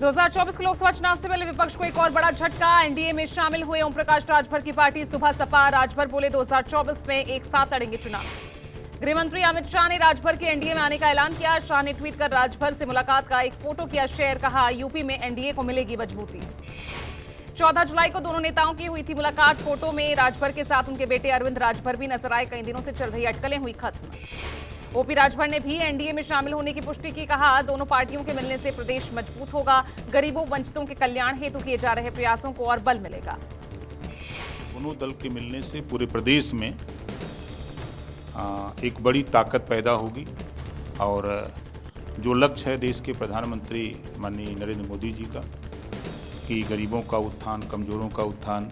2024 के लोकसभा चुनाव से पहले विपक्ष को एक और बड़ा झटका। एनडीए में शामिल हुए ओम प्रकाश राजभर की पार्टी सुबह सपा। राजभर बोले 2024 में एक साथ लड़ेंगे चुनाव। गृह मंत्री अमित शाह ने राजभर के एनडीए में आने का ऐलान किया। शाह ने ट्वीट कर राजभर से मुलाकात का एक फोटो किया शेयर। कहा, यूपी में एनडीए को मिलेगी मजबूती। 14 जुलाई को दोनों नेताओं की हुई थी मुलाकात। फोटो में राजभर के साथ उनके बेटे अरविंद राजभर भी नजर आए। कई दिनों से चल रही अटकलें हुई खत्म। ओपी राजभर ने भी एनडीए में शामिल होने की पुष्टि की। कहा, दोनों पार्टियों के मिलने से प्रदेश मजबूत होगा। गरीबों वंचितों के कल्याण हेतु किए जा रहे प्रयासों को और बल मिलेगा। दोनों दल के मिलने से पूरे प्रदेश में एक बड़ी ताकत पैदा होगी और जो लक्ष्य है देश के प्रधानमंत्री माननीय नरेंद्र मोदी जी का कि गरीबों का उत्थान, कमजोरों का उत्थान,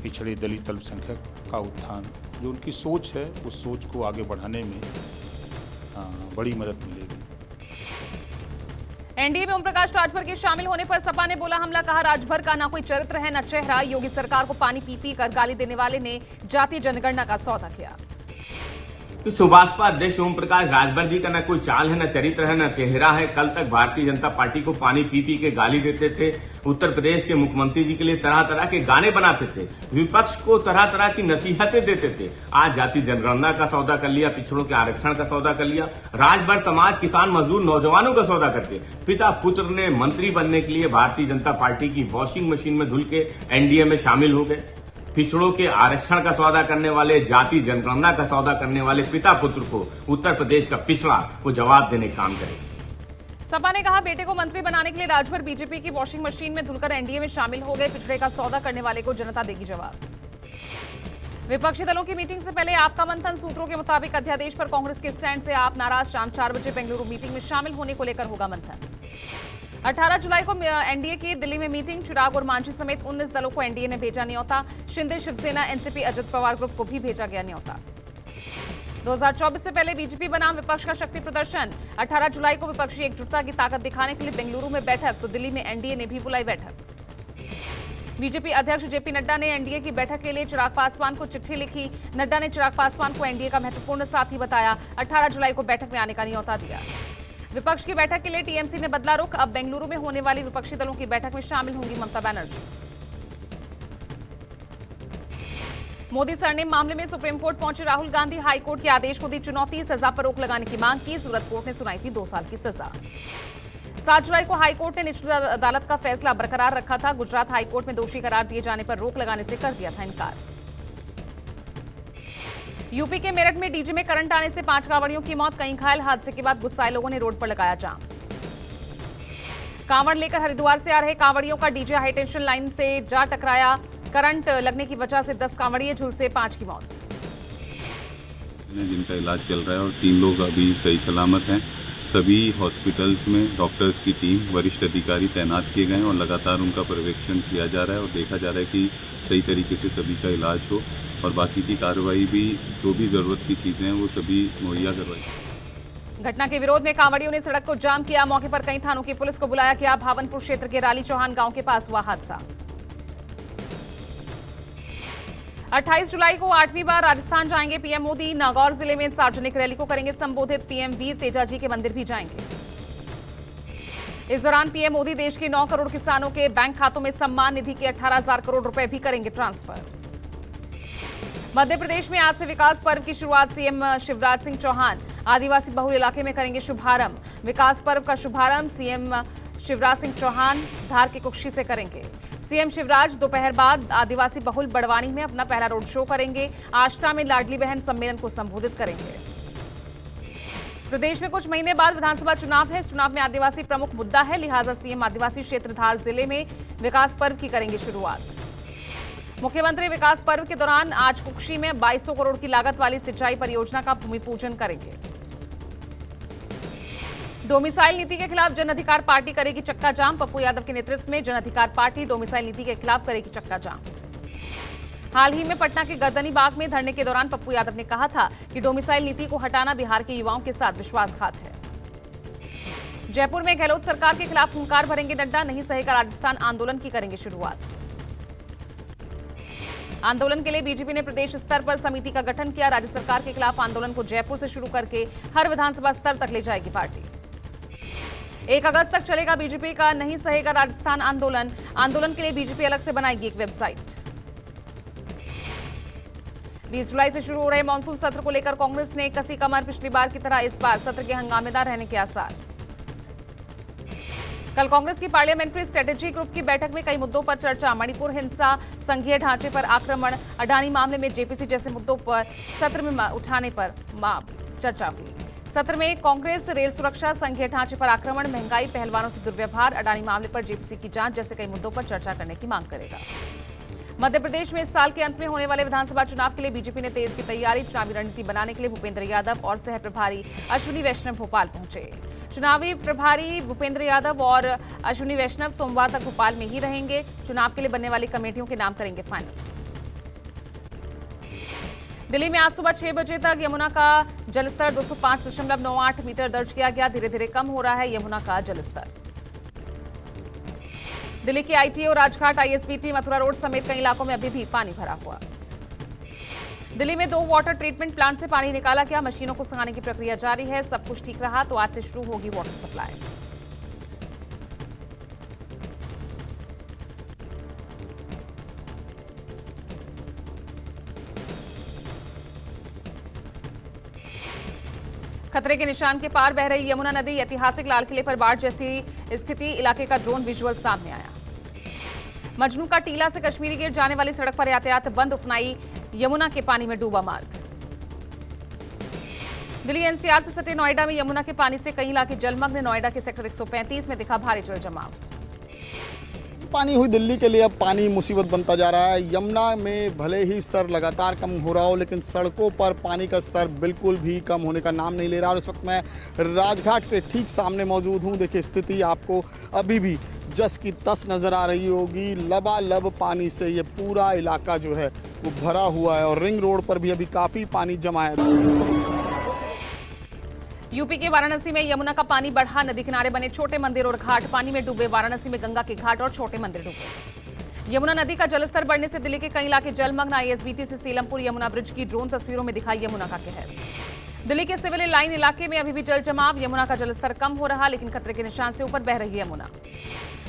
पिछड़े दलित अल्पसंख्यक का उत्थान, जो उनकी सोच है उस सोच को आगे बढ़ाने में बड़ी मदद मिलेगी। एनडीए में ओम प्रकाश राजभर के शामिल होने पर सपा ने बोला हमला। कहा, राजभर का ना कोई चरित्र है न चेहरा। योगी सरकार को पानी पी पी कर गाली देने वाले ने जातीय जनगणना का सौदा किया। कि सुभाषपा अध्यक्ष ओम प्रकाश राजभर जी का न कोई चाल है, न चरित्र है, न चेहरा है। कल तक भारतीय जनता पार्टी को पानी पी पी के गाली देते थे। उत्तर प्रदेश के मुख्यमंत्री जी के लिए तरह तरह के गाने बनाते थे। विपक्ष को तरह तरह की नसीहतें देते थे। आज जाति जनगणना का सौदा कर लिया, पिछड़ों के आरक्षण का सौदा कर लिया। राजभर समाज, किसान, मजदूर, नौजवानों का सौदा करके पिता पुत्र ने मंत्री बनने के लिए भारतीय जनता पार्टी की वॉशिंग मशीन में धुल के एनडीए में शामिल हो गए। पिछड़ों के आरक्षण का सौदा करने वाले, जाति जनगणना का सौदा करने वाले पिता पुत्र को उत्तर प्रदेश का पिछड़ा को जवाब देने का काम करे। सपा ने कहा, बेटे को मंत्री बनाने के लिए राजभर बीजेपी की वॉशिंग मशीन में धुलकर एनडीए में शामिल हो गए। पिछड़े का सौदा करने वाले को जनता देगी जवाब। विपक्षी दलों की मीटिंग से पहले आपका मंथन। सूत्रों के मुताबिक अध्यादेश पर कांग्रेस के स्टैंड से आप नाराज। शाम 4 बजे बेंगलुरु मीटिंग में शामिल होने को लेकर होगा मंथन। 18 जुलाई को एनडीए की दिल्ली में मीटिंग। चिराग और मांझी समेत 19 दलों को एनडीए ने भेजा न्योता। शिंदे, शिवसेना, एनसीपी, अजित पवार ग्रुप को भी भेजा गया न्योता। 2024 से पहले बीजेपी बनाम विपक्ष का शक्ति प्रदर्शन। 18 जुलाई को विपक्षी एकजुटता की ताकत दिखाने के लिए बेंगलुरु में बैठक, तो दिल्ली में एनडीए ने भी बुलाई बैठक। बीजेपी अध्यक्ष जेपी नड्डा ने एनडीए की बैठक के लिए चिराग पासवान को चिट्ठी लिखी। नड्डा ने चिराग पासवान को एनडीए का महत्वपूर्ण साथी बताया। 18 जुलाई को बैठक में आने का न्योता दिया। विपक्ष की बैठक के लिए टीएमसी ने बदला रुख। अब बेंगलुरु में होने वाली विपक्षी दलों की बैठक में शामिल होंगी ममता बनर्जी। मोदी सरनेम मामले में सुप्रीम कोर्ट पहुंचे राहुल गांधी। हाई कोर्ट के आदेश को दी चुनौती। सजा पर रोक लगाने की मांग की। सूरत कोर्ट ने सुनाई थी 2 साल की सजा। 7 जुलाई को हाई कोर्ट ने निचली अदालत का फैसला बरकरार रखा था। गुजरात हाई कोर्ट में दोषी करार दिए जाने पर रोक लगाने से कर दिया था इनकार। यूपी के मेरठ में डीजे में करंट आने से 5 कांवड़ियों की मौत। कई घायल। हादसे के बाद गुस्साए लोगों ने रोड पर लगाया जाम। कांवड़ लेकर हरिद्वार से आ रहे कांवड़ियों का डीजे हाई टेंशन लाइन से जा टकराया। करंट लगने की वजह से 10 कांवड़िए झुलसे, 5 की मौत। जिनका इलाज चल रहा है और 3 लोग अभी सही सलामत हैं। सभी हॉस्पिटल्स में डॉक्टर्स की टीम, वरिष्ठ अधिकारी तैनात किए गए हैं और लगातार उनका पर्यवेक्षण किया जा रहा है और देखा जा रहा है कि सही तरीके से सभी का इलाज हो और बाकी की कार्रवाई भी, जो भी जरूरत की चीजें हैं वो सभी मुहैया करवाई। घटना के विरोध में कांवड़ियों ने सड़क को जाम किया। मौके पर कई थानों की पुलिस को बुलाया गया। भावनपुर क्षेत्र के राली चौहान गांव के पास हुआ हादसा। 28 जुलाई को 8वीं बार राजस्थान जाएंगे पीएम मोदी। नागौर जिले में सार्वजनिक रैली को करेंगे संबोधित। पीएम वीर तेजाजी के मंदिर भी जाएंगे। इस दौरान पीएम मोदी देश के 9 करोड़ किसानों के बैंक खातों में सम्मान निधि के 18,000 करोड़ रुपए भी करेंगे ट्रांसफर। मध्य प्रदेश में आज से विकास पर्व की शुरुआत। सीएम शिवराज सिंह चौहान आदिवासी बहुल इलाके में करेंगे शुभारंभ। विकास पर्व का शुभारंभ सीएम शिवराज सिंह चौहान धार के कुक्षी से करेंगे। सीएम शिवराज दोपहर बाद आदिवासी बहुल बड़वानी में अपना पहला रोड शो करेंगे। आष्टा में लाडली बहन सम्मेलन को संबोधित करेंगे। प्रदेश में कुछ महीने बाद विधानसभा चुनाव है। इस चुनाव में आदिवासी प्रमुख मुद्दा है, लिहाजा सीएम आदिवासी क्षेत्र धार जिले में विकास पर्व की करेंगे शुरुआत। मुख्यमंत्री विकास पर्व के दौरान आज कुक्षी में 2200 करोड़ की लागत वाली सिंचाई परियोजना का भूमि पूजन करेंगे। डोमिसाइल नीति के खिलाफ जन अधिकार पार्टी करेगी चक्का जाम। पप्पू यादव के नेतृत्व में जन अधिकार पार्टी डोमिसाइल नीति के खिलाफ करेगी चक्का जाम। हाल ही में पटना के गर्दनी बाग में धरने के दौरान पप्पू यादव ने कहा था कि डोमिसाइल नीति को हटाना बिहार के युवाओं के साथ विश्वासघात है। जयपुर में गहलोत सरकार के खिलाफ हुंकार भरेंगे नड्डा। नहीं सहेगा राजस्थान आंदोलन की करेंगे शुरुआत। आंदोलन के लिए बीजेपी ने प्रदेश स्तर पर समिति का गठन किया। राज्य सरकार के खिलाफ आंदोलन को जयपुर से शुरू करके हर विधानसभा स्तर तक ले जाएगी पार्टी। 1 अगस्त तक चलेगा बीजेपी का नहीं सहेगा राजस्थान आंदोलन। आंदोलन के लिए बीजेपी अलग से बनाएगी एक वेबसाइट। 20 जुलाई से शुरू हो रहे मानसून सत्र को लेकर कांग्रेस ने कसी कमर। पिछली बार की तरह इस बार सत्र के हंगामेदार रहने के आसार। कल कांग्रेस की पार्लियामेंट्री स्ट्रेटेजी ग्रुप की बैठक में कई मुद्दों पर चर्चा। मणिपुर हिंसा, संघीय ढांचे पर आक्रमण, अडानी मामले में जेपीसी जैसे मुद्दों पर सत्र में उठाने पर चर्चा हुई। सत्र में कांग्रेस रेल सुरक्षा, संघीय ढांचे पर आक्रमण, महंगाई, पहलवानों से दुर्व्यवहार, अडानी मामले पर जेपीसी की जांच जैसे कई मुद्दों पर चर्चा करने की मांग करेगा। मध्य प्रदेश में इस साल के अंत में होने वाले विधानसभा चुनाव के लिए बीजेपी ने तेज की तैयारी। चुनावी रणनीति बनाने के लिए भूपेंद्र यादव और सह प्रभारी अश्विनी वैष्णव भोपाल पहुंचे। चुनावी प्रभारी भूपेंद्र यादव और अश्विनी वैष्णव सोमवार तक भोपाल में ही रहेंगे। चुनाव के लिए बनने वाली कमेटियों के नाम करेंगे फाइनल। दिल्ली में आज सुबह 6 बजे तक यमुना का जलस्तर 205.98 मीटर दर्ज किया गया। धीरे धीरे कम हो रहा है यमुना का जलस्तर। दिल्ली के ITO, Rajghat, ISBT, Mathura road समेत कई इलाकों में अभी भी पानी भरा हुआ। दिल्ली में 2 वाटर ट्रीटमेंट प्लांट से पानी निकाला गया। मशीनों को संगाने की प्रक्रिया जारी है। सब कुछ ठीक रहा तो आज से शुरू होगी वाटर सप्लाई। खतरे के निशान के पार बह रही यमुना नदी। ऐतिहासिक लाल किले पर बाढ़ जैसी स्थिति। इलाके का ड्रोन विजुअल सामने आया। मजनू का टीला से कश्मीरी गेट जाने वाली सड़क पर यातायात बंद। उफनाई यमुना के पानी में डूबा मार्ग। दिल्ली एनसीआर से सटे नोएडा में यमुना के पानी से कई इलाके जलमग्न। नोएडा के सेक्टर 135 में दिखा भारी जल जमाव। पानी हुई दिल्ली के लिए अब पानी मुसीबत बनता जा रहा है। यमुना में भले ही स्तर लगातार कम हो रहा हो, लेकिन सड़कों पर पानी का स्तर बिल्कुल भी कम होने का नाम नहीं ले रहा। और इस वक्त मैं राजघाट के ठीक सामने मौजूद हूं। देखिए स्थिति आपको अभी भी जस की तस नज़र आ रही होगी। लबालब पानी से ये पूरा इलाका जो है वो भरा हुआ है और रिंग रोड पर भी अभी काफ़ी पानी जमा है। यूपी के वाराणसी में यमुना का पानी बढ़ा। नदी किनारे बने छोटे मंदिर और घाट पानी में डूबे। वाराणसी में गंगा के घाट और छोटे मंदिर डूबे। यमुना नदी का जलस्तर बढ़ने से दिल्ली के कई इलाके जलमग्न। आईएसबीटी से सीलमपुर यमुना ब्रिज की ड्रोन तस्वीरों में दिखाई यमुना का कहर। दिल्ली के सिविल लाइन इलाके में अभी भी जल जमाव। यमुना का जलस्तर कम हो रहा, लेकिन खतरे के निशान से ऊपर बह रही है यमुना।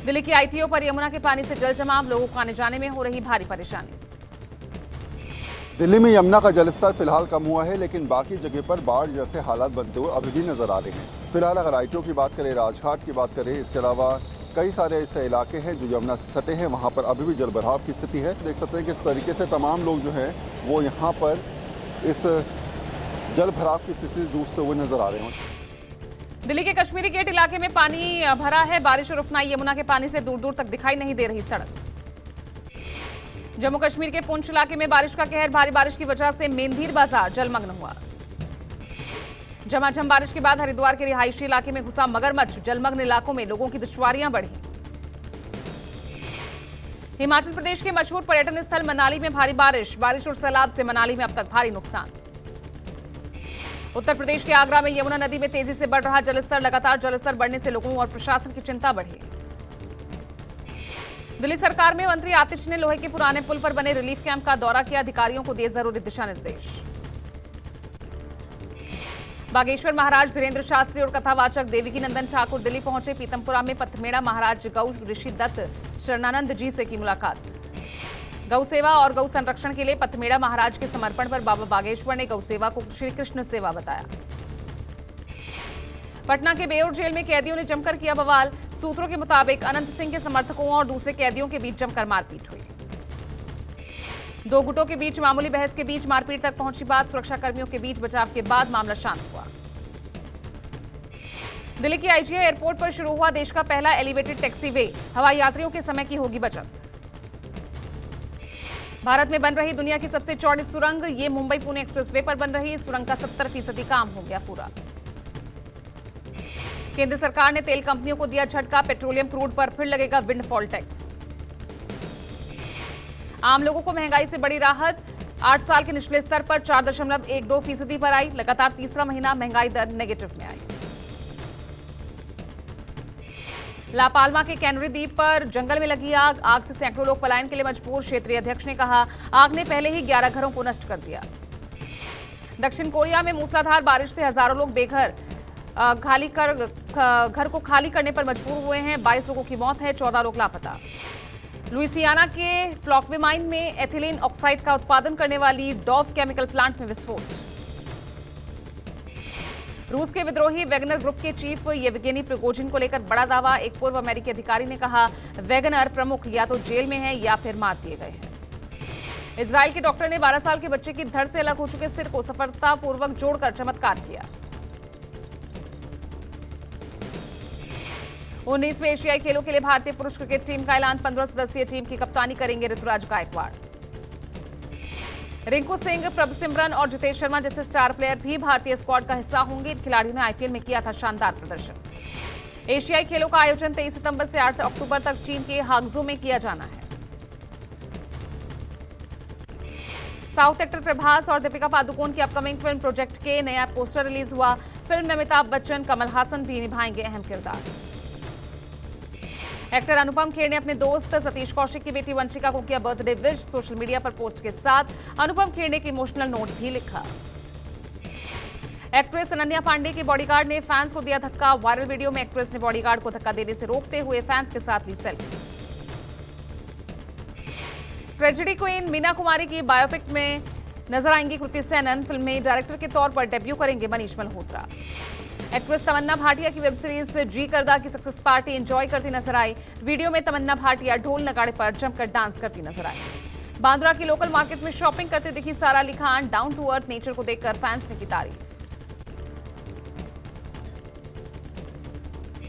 दिल्ली की आईटीओ पर यमुना के पानी से जल जमाव। लोगों को आने जाने में हो रही भारी परेशानी। दिल्ली में यमुना का जलस्तर फिलहाल कम हुआ है, लेकिन बाकी जगह पर बाढ़ जैसे हालात बनते हुए अभी भी नजर आ रहे हैं। फिलहाल अगर आईटीओ की बात करें, राजघाट की बात करें, इसके अलावा कई सारे ऐसे इलाके हैं जो यमुना से सटे हैं, वहाँ पर अभी भी जल भराव की स्थिति है। देख सकते हैं कि इस तरीके से तमाम लोग जो हैं वो यहाँ पर इस जल भराव की स्थिति से जूझते हुए नजर आ रहे हैं। दिल्ली के कश्मीरी गेट इलाके में पानी भरा है। बारिश और उफनाई यमुना के पानी से दूर दूर तक दिखाई नहीं दे रही सड़क। जम्मू कश्मीर के पुंछ इलाके में बारिश का कहर। भारी बारिश की वजह से मेंधीर बाजार जलमग्न हुआ। झमाझम बारिश के बाद हरिद्वार के रिहायशी इलाके में घुसा मगरमच्छ। जलमग्न इलाकों में लोगों की दुश्वारियां बढ़ी। हिमाचल प्रदेश के मशहूर पर्यटन स्थल मनाली में भारी बारिश। बारिश और सैलाब से मनाली में अब तक भारी नुकसान। उत्तर प्रदेश के आगरा में यमुना नदी में तेजी से बढ़ रहा जलस्तर। लगातार जलस्तर बढ़ने से लोगों और प्रशासन की चिंता बढ़ी। दिल्ली सरकार में मंत्री आतिश ने लोहे के पुराने पुल पर बने रिलीफ कैंप का दौरा किया। अधिकारियों को दिए जरूरी दिशा निर्देश। बागेश्वर महाराज धीरेन्द्र शास्त्री और कथावाचक देवकी नंदन ठाकुर दिल्ली पहुंचे। पीतमपुरा में पथमेड़ा महाराज गौ ऋषि दत्त शरणानंद जी से की मुलाकात। गौ सेवा और गौ संरक्षण के लिए पथमेड़ा महाराज के समर्पण पर बाबा बागेश्वर ने गौ सेवा को श्री कृष्ण सेवा बताया। पटना के बेउर जेल में कैदियों ने जमकर किया बवाल। सूत्रों के मुताबिक अनंत सिंह के समर्थकों और दूसरे कैदियों के बीच जमकर मारपीट हुई। दो गुटों के बीच मामूली बहस के बीच मारपीट तक पहुंची बात। सुरक्षा कर्मियों के बीच बचाव के बाद मामला शांत हुआ। दिल्ली की आईजीआई एयरपोर्ट पर शुरू हुआ देश का पहला एलिवेटेड टैक्सी वे। हवाई यात्रियों के समय की होगी बचत। भारत में बन रही दुनिया की सबसे चौड़ी सुरंग। ये मुंबई पुणे एक्सप्रेसवे पर बन रही सुरंग का 70% काम हो गया पूरा। केंद्र सरकार ने तेल कंपनियों को दिया झटका। पेट्रोलियम क्रूड पर फिर लगेगा विंडफॉल टैक्स। आम लोगों को महंगाई से बड़ी राहत। 8 साल के निचले स्तर पर 4.12% पर आई। लगातार तीसरा महीना महंगाई दर नेगेटिव में आई। लापाल्मा के कैनरी द्वीप पर जंगल में लगी आग। आग से सैकड़ों लोग पलायन के लिए मजबूर। क्षेत्रीय अध्यक्ष ने कहा आग ने पहले ही 11 घरों को नष्ट कर दिया। दक्षिण कोरिया में मूसलाधार बारिश से हजारों लोग बेघर। घर को खाली करने पर मजबूर हुए हैं। 22 लोगों की मौत है, 14 लोग लापता। लुइसियाना के प्लॉक्विमाइन में एथिलीन ऑक्साइड का उत्पादन करने वाली डॉव केमिकल प्लांट में विस्फोट। रूस के विद्रोही वैगनर ग्रुप के चीफ येवगेनी प्रिगोजिन को लेकर बड़ा दावा। एक पूर्व अमेरिकी अधिकारी ने कहा, वैगनर प्रमुख या तो जेल में हैं या फिर मार दिए गए हैं। इजराइल के डॉक्टर ने 12 साल के बच्चे की धड़ से अलग हो चुके सिर को सफलतापूर्वक जोड़कर चमत्कार किया। 19वें एशियाई खेलों के लिए भारतीय पुरुष क्रिकेट टीम का ऐलान। 15 सदस्यीय टीम की कप्तानी करेंगे ऋतुराज गायकवाड़। रिंकू सिंह, प्रभ सिमरन और जितेश शर्मा जैसे स्टार प्लेयर भी भारतीय स्क्वाड का हिस्सा होंगे। इन खिलाड़ियों ने आईपीएल में किया था शानदार प्रदर्शन। एशियाई खेलों का आयोजन 23 सितंबर से 8 अक्टूबर तक चीन के हांगझो में किया जाना है। साउथ एक्टर प्रभास और दीपिका पादुकोण की अपकमिंग फिल्म प्रोजेक्ट के नया पोस्टर रिलीज हुआ। फिल्म में अमिताभ बच्चन, कमल हासन भी निभाएंगे अहम किरदार। एक्टर अनुपम खेर ने अपने दोस्त सतीश कौशिक की बेटी वंशिका को किया बर्थडे विश। सोशल मीडिया पर पोस्ट के साथ अनुपम खेर ने एक इमोशनल नोट भी लिखा। एक्ट्रेस अनन्या पांडे के बॉडीगार्ड ने फैंस को दिया धक्का। वायरल वीडियो में एक्ट्रेस ने बॉडीगार्ड को धक्का देने से रोकते हुए फैंस के साथ ली selfie. Tragedy queen Meena Kumari की बायोपिक में नजर आएंगी कृति सेनन। फिल्म में डायरेक्टर के तौर पर डेब्यू करेंगे मनीष मल्होत्रा। एक्ट्रेस तमन्ना भाटिया की वेब सीरीज जी करदा की सक्सेस पार्टी एंजॉय करती नजर आई। वीडियो में तमन्ना भाटिया ढोल नगाड़े पर जमकर डांस करती नजर आई। बांद्रा की लोकल मार्केट में शॉपिंग करते दिखी Sara Ali Khan. Down to earth nature को देखकर फैंस ने की तारीफ।